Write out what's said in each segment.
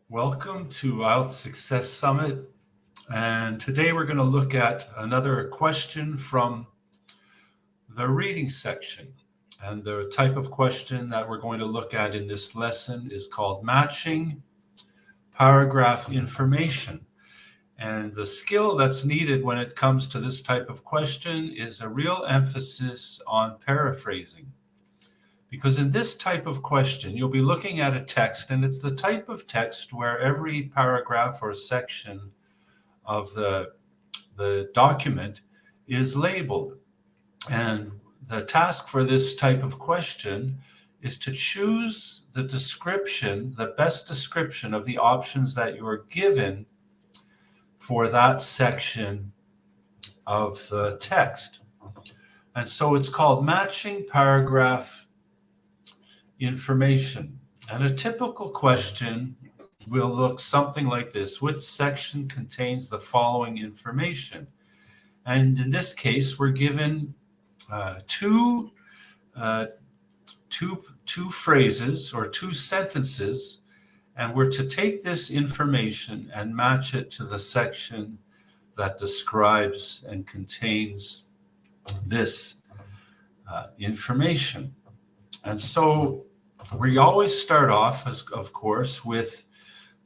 Welcome to IELTS Success Summit. And today we're going to look at another question from the reading section. And the type of question that we're going to look at in this lesson is called matching paragraph information. And the skill that's needed when it comes to this type of question is a real emphasis on paraphrasing. Because in this type of question, you'll be looking at a text, and it's the type of text where every paragraph or section of the document is labeled. And the task for this type of question is to choose the description, the best description of the options that you are given for that section of the text. And so it's called matching paragraph information. And a typical question will look something like this. Which section contains the following information? And in this case, we're given two phrases or two sentences, and we're to take this information and match it to the section that describes and contains this information. And so we always start off, of course, with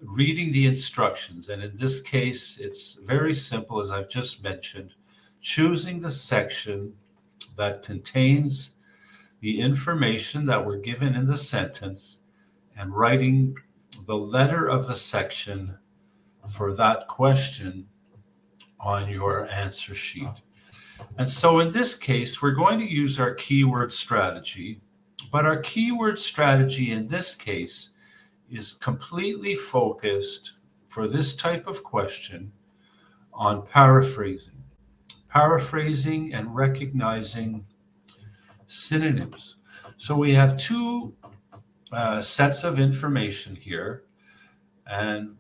reading the instructions. And in this case, it's very simple, as I've just mentioned, choosing the section that contains the information that we're given in the sentence and writing the letter of the section for that question on your answer sheet. And so in this case, we're going to use our keyword strategy. But our keyword strategy in this case is completely focused for this type of question on paraphrasing and recognizing synonyms. So we have two sets of information here. And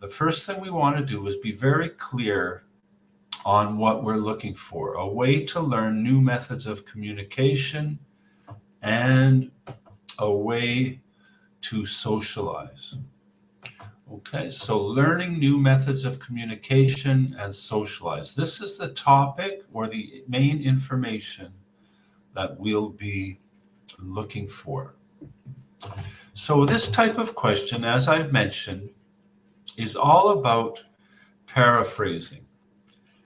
the first thing we want to do is be very clear on what we're looking for, a way to learn new methods of communication and a way to socialize. Okay, so learning new methods of communication and socialize. This is the topic or the main information that we'll be looking for. So this type of question, as I've mentioned, is all about paraphrasing.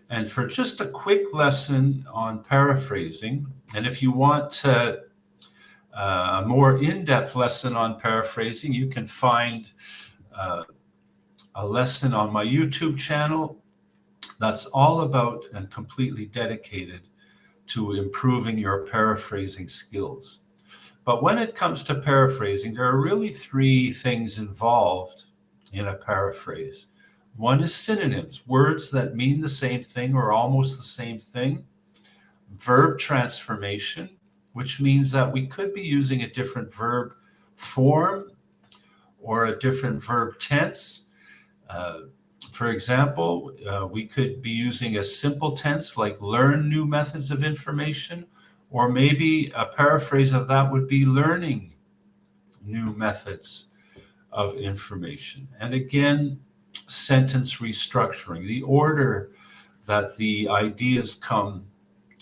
And for just a quick lesson on paraphrasing, and if you want a more in-depth lesson on paraphrasing, you can find a lesson on my YouTube channel that's all about and completely dedicated to improving your paraphrasing skills. But when it comes to paraphrasing, there are really three things involved in a paraphrase. One is synonyms, words that mean the same thing or almost the same thing. Verb transformation, which means that we could be using a different verb form or a different verb tense. For example, we could be using a simple tense like learn new methods of information, or maybe a paraphrase of that would be learning new methods of information. And again, sentence restructuring. The order that the ideas come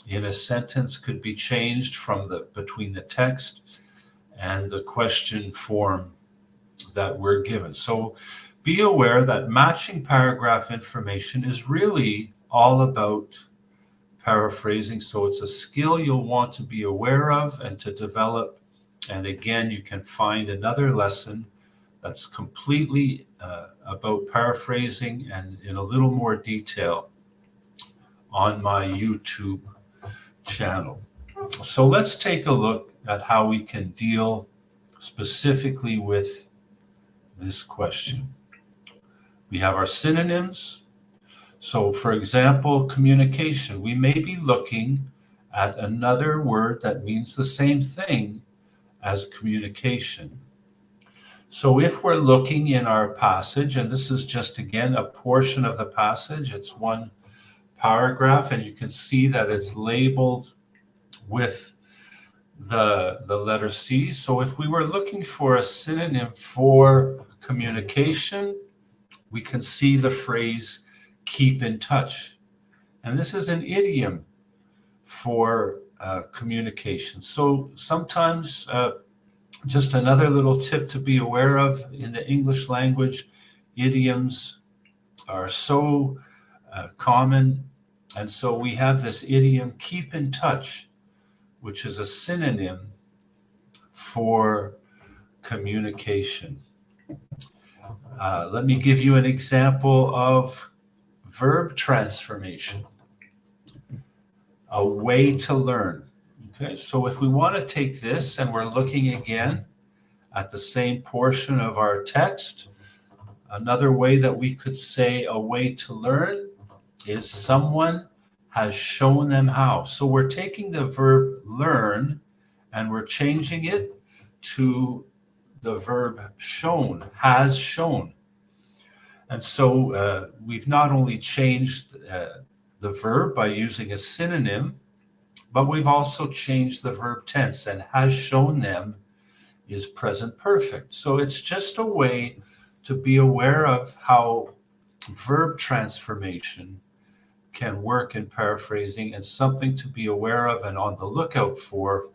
in a sentence could be changed from between the text and the question form that we're given. So be aware that matching paragraph information is really all about paraphrasing. So it's a skill you'll want to be aware of and to develop. And again, you can find another lesson that's completely about paraphrasing and in a little more detail on my YouTube channel. So let's take a look at how we can deal specifically with this question. We have our synonyms. So for example, communication. We may be looking at another word that means the same thing as communication. So if we're looking in our passage, and this is just again a portion of the passage, it's one paragraph, and you can see that it's labeled with the letter C. So if we were looking for a synonym for communication, we can see the phrase keep in touch. And this is an idiom for communication. So sometimes, just another little tip to be aware of in the English language, idioms are so common. And so we have this idiom, keep in touch, which is a synonym for communication. Let me give you an example of verb transformation, a way to learn. Okay, so if we want to take this and we're looking again at the same portion of our text, another way that we could say a way to learn is someone has shown them how. So we're taking the verb learn and we're changing it to the verb shown, has shown. And so we've not only changed the verb by using a synonym, but we've also changed the verb tense, and has shown them is present perfect. So it's just a way to be aware of how verb transformation can work in paraphrasing, and something to be aware of and on the lookout for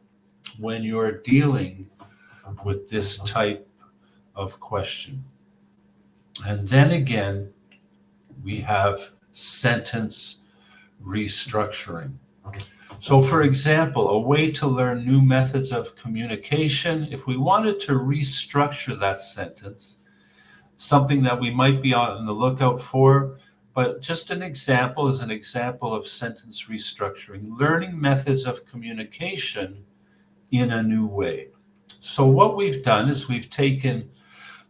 when you're dealing with this type of question. And then again, we have sentence restructuring. So for example, a way to learn new methods of communication, if we wanted to restructure that sentence, something that we might be on the lookout for, but just an example is an example of sentence restructuring, learning methods of communication in a new way. So what we've done is we've taken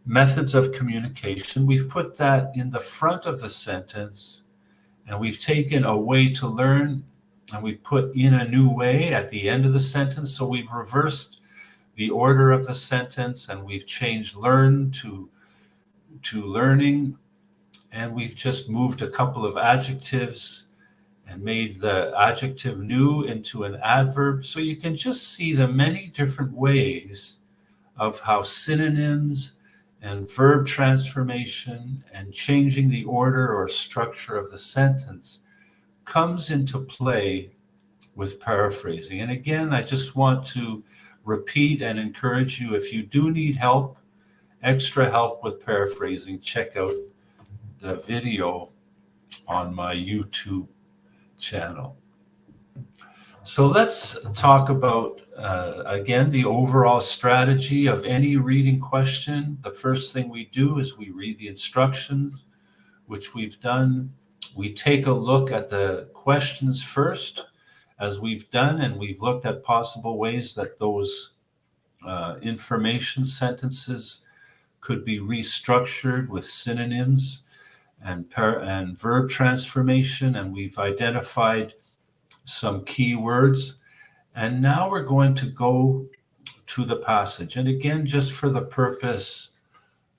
methods of communication, we've put that in the front of the sentence, and we've taken a way to learn and we put in a new way at the end of the sentence. So we've reversed the order of the sentence and we've changed learn to learning, and we've just moved a couple of adjectives and made the adjective new into an adverb. So you can just see the many different ways of how synonyms and verb transformation and changing the order or structure of the sentence comes into play with paraphrasing. And again, I just want to repeat and encourage you, if you do need help, extra help with paraphrasing, check out the video on my YouTube channel. So let's talk about, again, the overall strategy of any reading question. The first thing we do is we read the instructions, which we've done. We take a look at the questions first, as we've done, and we've looked at possible ways that those information sentences could be restructured with synonyms and verb transformation, and we've identified some key words. And now we're going to go to the passage. And again, just for the purpose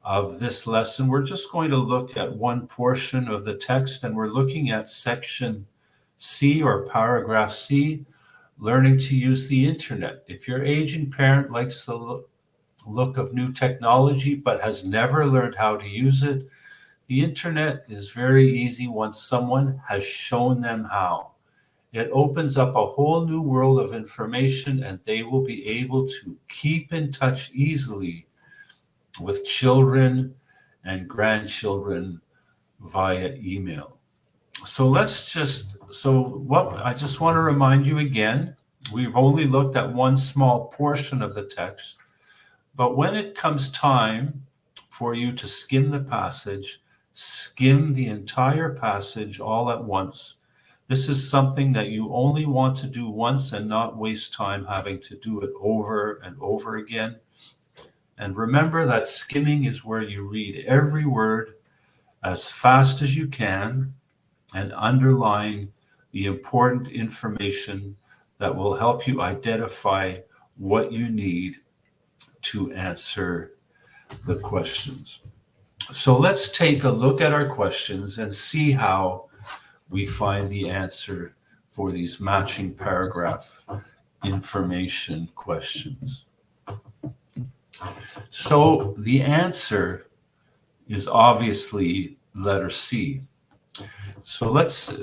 of this lesson, we're just going to look at one portion of the text, and we're looking at section C, or paragraph C, learning to use the internet. If your aging parent likes the look of new technology but has never learned how to use it, the internet is very easy once someone has shown them how. It opens up a whole new world of information, and they will be able to keep in touch easily with children and grandchildren via email. So I just want to remind you again, we've only looked at one small portion of the text, but when it comes time for you to skim the passage, skim the entire passage all at once. This is something that you only want to do once and not waste time having to do it over and over again. And remember that skimming is where you read every word as fast as you can and underline the important information that will help you identify what you need to answer the questions. So let's take a look at our questions and see how we find the answer for these matching paragraph information questions. So the answer is obviously letter C. So let's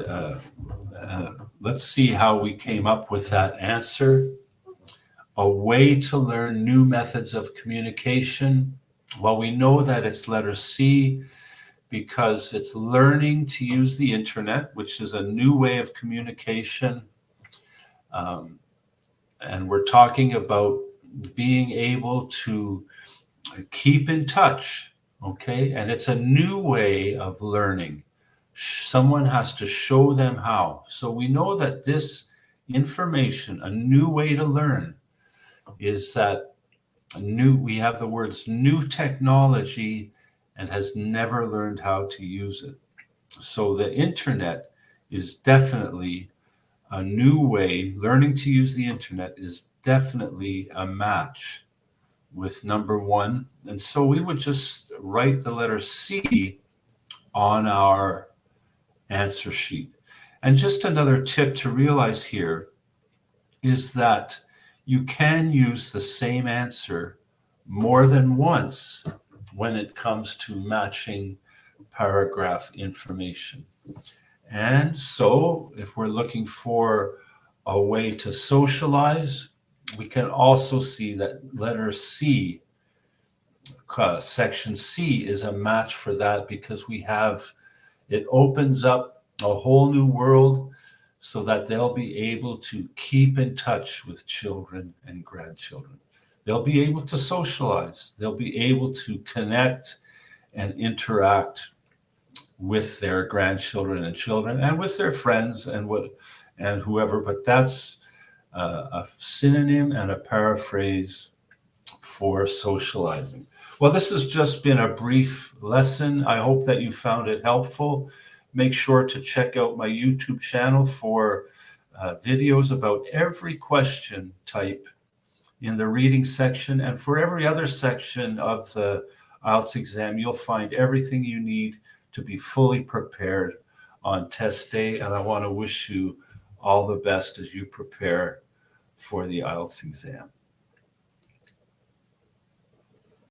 see how we came up with that answer. A way to learn new methods of communication. Well, we know that it's letter C because it's learning to use the internet, which is a new way of communication. And we're talking about being able to keep in touch, okay? And it's a new way of learning. Someone has to show them how. So we know that this information, a new way to learn, is that we have the words new technology and has never learned how to use it. So the internet is definitely a new way. Learning to use the internet is definitely a match with number one. And so we would just write the letter C on our answer sheet. And just another tip to realize here is that you can use the same answer more than once when it comes to matching paragraph information. And so if we're looking for a way to socialize, we can also see that letter C, section C, is a match for that because it opens up a whole new world so that they'll be able to keep in touch with children and grandchildren. They'll be able to socialize. They'll be able to connect and interact with their grandchildren and children and with their friends and whoever. But that's a synonym and a paraphrase for socializing. Well, this has just been a brief lesson. I hope that you found it helpful. Make sure to check out my YouTube channel for videos about every question type in the reading section. And for every other section of the IELTS exam, you'll find everything you need to be fully prepared on test day. And I want to wish you all the best as you prepare for the IELTS exam.